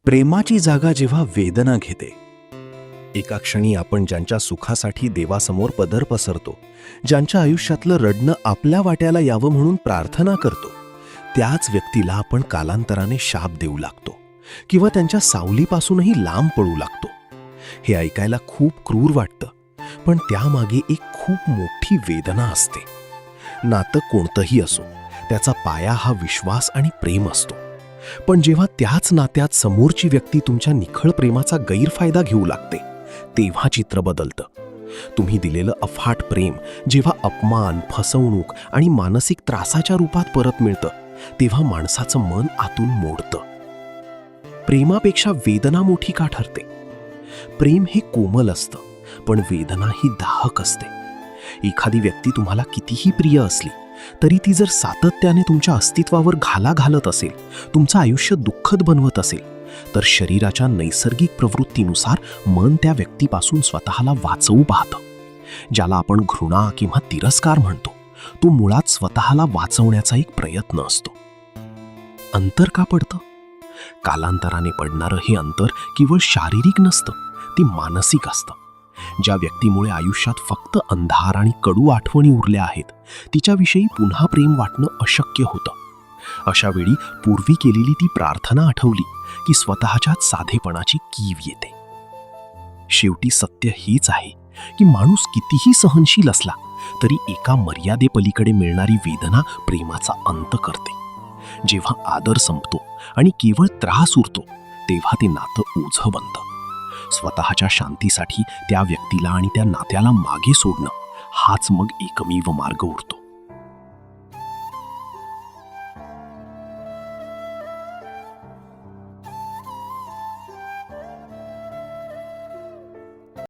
प्रेमाची जागा जेव्हा वेदना घेते, एका क्षणी आपण ज्यांच्या सुखासाठी देवासमोर पदर पसरतो, ज्यांच्या आयुष्यातलं रडणं आपल्या वाट्याला यावं म्हणून प्रार्थना करतो, त्याच व्यक्तीला आपण कालांतराने शाप देऊ लागतो किंवा त्यांच्या सावलीपासूनही लांब पळू लागतो. हे ऐकायला खूप क्रूर वाटतं, पण त्यामागे एक खूप मोठी वेदना असते. नातं कोणतंही असो, त्याचा पाया हा विश्वास आणि प्रेम असतो. पण जेव्हा त्याच नात्यात समोरची व्यक्ती तुमच्या निखळ प्रेमाचा गैरफायदा घेऊ लागते, तेव्हा चित्र बदलतं. तुम्ही दिलेलं अफाट प्रेम जेव्हा अपमान, फसवणूक आणि मानसिक त्रासाच्या रूपात परत मिळतं, तेव्हा माणसाचं मन आतून मोडतं. प्रेमापेक्षा वेदना मोठी का ठरते? प्रेम हे कोमल असतं, पण वेदना ही दाहक असते. एखादी व्यक्ती तुम्हाला कितीही प्रिय असली तरी ती जर सातत्याने तुमच्या अस्तित्वावर घाला घालत असेल, तुमचं आयुष्य दुःखद बनवत असेल, तर शरीराच्या नैसर्गिक प्रवृत्तीनुसार मन त्या व्यक्तीपासून स्वतःला वाचवू पाहतं. ज्याला आपण घृणा किंवा तिरस्कार म्हणतो, तो मुळात स्वतःला वाचवण्याचा एक प्रयत्न असतो. अंतर का पडतं? कालांतराने पडणारं हे अंतर केवळ शारीरिक नसतं, ते मानसिक असतं. ज्या व्यक्तीमुळे आयुष्यात फक्त अंधार आणि कडू आठवणी उरल्या आहेत, तिच्याविषयी पुन्हा प्रेम वाटणं अशक्य होतं. अशा वेळी पूर्वी केलेली ती प्रार्थना आठवली की स्वतःच्याच साधेपणाची कीव येते. शेवटी सत्य हेच आहे की माणूस कितीही सहनशील असला तरी एका मर्यादेपलीकडे मिळणारी वेदना प्रेमाचा अंत करते. जेव्हा आदर संपतो आणि केवळ त्रास उरतो, तेव्हा ते नातं ओझं बनतं. स्वतःच्या शांतीसाठी त्या व्यक्तीला आणि त्या नात्याला मागे सोडणं, हाच मग एकमेव मार्ग उरतो.